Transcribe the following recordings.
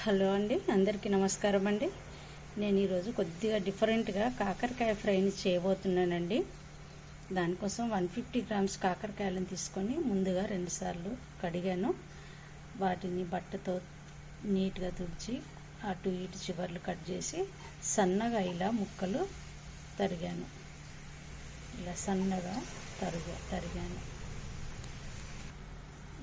Hello అండి, అందరికీ నమస్కారం అండి. నేను ఈరోజు కొద్దిగా డిఫరెంట్గా కాకరకాయ ఫ్రైని చేయబోతున్నానండి. దానికోసం 150 గ్రామ్స్ కాకరకాయలను తీసుకొని ముందుగా 2 సార్లు కడిగాను. వాటిని బట్టతో నీట్గా తుడిచి అటు ఇటు చివర్లు కట్ చేసి సన్నగా ఇలా ముక్కలు తరిగాను. ఇలా సన్నగా తరిగాను.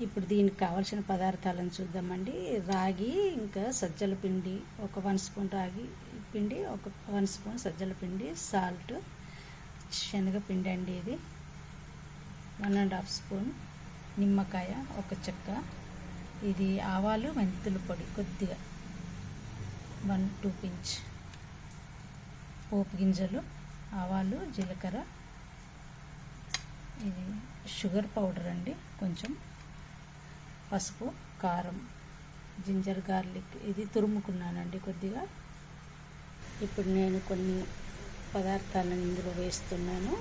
ఇప్పుడు దీనికి కావాల్సిన పదార్థాలను చూద్దామండి. రాగి, ఇంకా సజ్జల పిండి, ఒక 1 స్పూన్ రాగి పిండి, ఒక 1 స్పూన్ సజ్జల పిండి, సాల్ట్, శనగపిండి అండి, ఇది 1.5 స్పూన్, నిమ్మకాయ, ఒక చెక్క, ఇది ఆవాలు మెంతుల పొడి కొద్దిగా 1-2 పించ్, పోపు గింజలు, ఆవాలు, జీలకర్ర, ఇది షుగర్ పౌడర్ అండి, కొంచెం పసుపు, కారం, జింజర్ గార్లిక్, ఇది తురుముకున్నానండి కొద్దిగా. ఇప్పుడు నేను కొన్ని పదార్థాలను ఇందులో వేస్తున్నాను.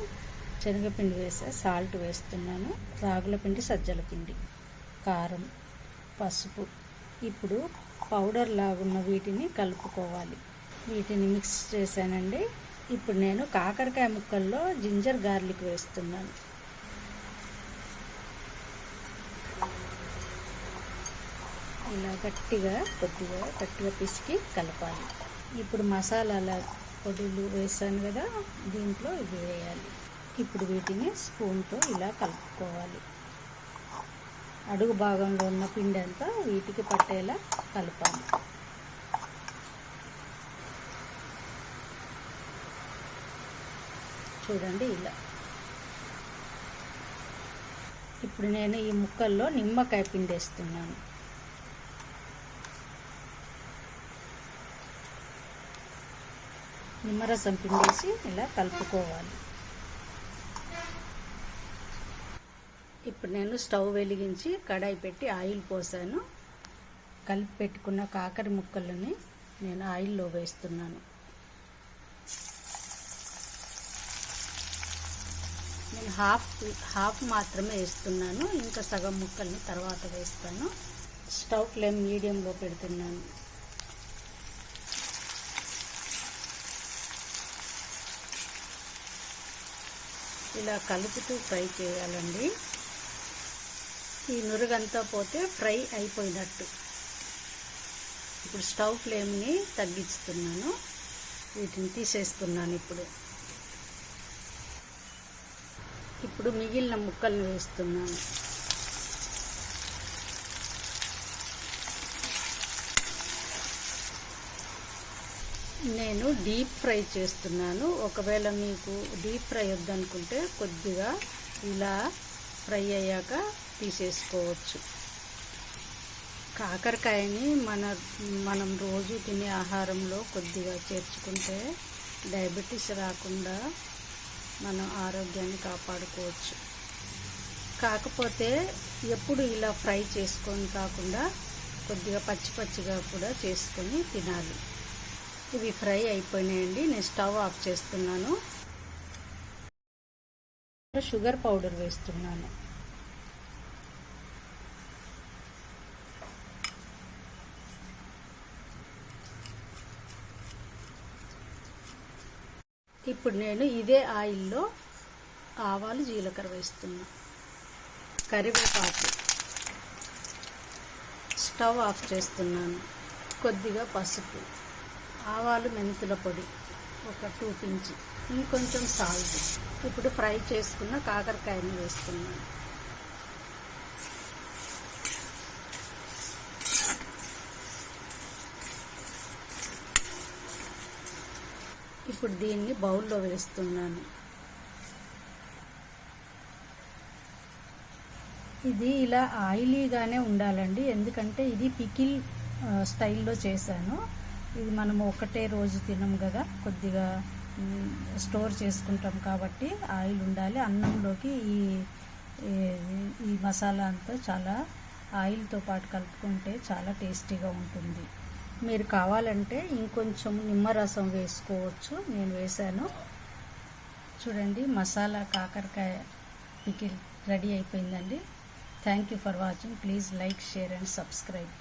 శనగపిండి వేసా, సాల్ట్ వేస్తున్నాను, రాగుల పిండి, సజ్జల పిండి, కారం, పసుపు. ఇప్పుడు పౌడర్ లాగున్న వీటిని కలుపుకోవాలి. వీటిని మిక్స్ చేశానండి. ఇప్పుడు నేను కాకరకాయ ముక్కల్లో జింజర్ గార్లిక్ వేస్తున్నాను. ఇలా కొద్దిగా గట్టిగా పిసికి కలపాలి. ఇప్పుడు మసాలాల పొడులు వేసాను కదా, దీంట్లో ఇది వేయాలి. ఇప్పుడు వీటిని స్పూన్తో ఇలా కలుపుకోవాలి. అడుగు భాగంలో ఉన్న పిండి అంతా వీటికి పట్టేలా కలపాలి. చూడండి ఇలా. ఇప్పుడు నేను ఈ ముక్కల్లో నిమ్మకాయ పిండి వేస్తున్నాను. నిమ్మరసం పిండేసి ఇలా కలుపుకోవాలి. ఇప్పుడు నేను స్టవ్ వెలిగించి కడాయి పెట్టి ఆయిల్ పోసాను. కలిపి పెట్టుకున్న కాకర ముక్కలని నేను ఆయిల్లో వేస్తున్నాను. నేను హాఫ్ మాత్రమే వేస్తున్నాను, ఇంకా సగం ముక్కల్ని తర్వాత వేస్తాను. స్టవ్ ఫ్లేమ్ మీడియంలో పెడుతున్నాను. ఇలా కలుపుతూ ఫ్రై చేయాలండి. ఈ నురుగంతా పోతే ఫ్రై అయిపోయినట్టు. ఇప్పుడు స్టవ్ ఫ్లేమ్ని తగ్గిస్తున్నాను. వీటిని తీసేస్తున్నాను. ఇప్పుడు మిగిలిన ముక్కలను వేస్తున్నాను. నేను డీప్ ఫ్రై చేస్తున్నాను. ఒకవేళ మీకు డీప్ ఫ్రై వద్దనుకుంటే కొద్దిగా ఇలా ఫ్రై అయ్యాక తీసేసుకోవచ్చు. కాకరకాయని మనం రోజు తినే ఆహారంలో కొద్దిగా చేర్చుకుంటే డయాబెటీస్ రాకుండా మనం ఆరోగ్యాన్ని కాపాడుకోవచ్చు. కాకపోతే ఎప్పుడు ఇలా ఫ్రై చేసుకొని కాకుండా కొద్దిగా పచ్చిగా కూడా చేసుకొని తినాలి. ఇవి ఫ్రై అయిపోయినాయండి. నేను స్టవ్ ఆఫ్ చేస్తున్నాను. షుగర్ పౌడర్ వేస్తున్నాను. ఇప్పుడు నేను ఇదే ఆయిల్లో ఆవాలు, జీలకర్ర వేస్తున్నా, కరివేపాకు. స్టవ్ ఆఫ్ చేస్తున్నాను. కొద్దిగా పసుపు, ఆవాలు మెంతుల పొడి, ఒక 2 పించ్, ఇంకొంచెం సాల్ట్. ఇప్పుడు ఫ్రై చేసుకున్న కాకరకాయని వేస్తున్నాను. ఇప్పుడు దీన్ని బౌల్లో వేస్తున్నాను. ఇది ఇలా ఆయిలీగానే ఉండాలండి, ఎందుకంటే ఇది పికిల్ స్టైల్లో చేశాను. ఇది మనము ఒకటే రోజు తినం కదా, కొద్దిగా స్టోర్ చేసుకుంటాం కాబట్టి ఆయిల్ ఉండాలి. అన్నంలోకి ఈ మసాలా అంతా చాలా ఆయిల్తో పాటు కలుపుకుంటే చాలా టేస్టీగా ఉంటుంది. మీరు కావాలంటే ఇంకొంచెం నిమ్మరసం వేసుకోవచ్చు. నేను వేసాను. చూడండి, మసాలా కాకరకాయ పికిల్ రెడీ అయిపోయిందండి. Thank you for watching. Please like, share and subscribe.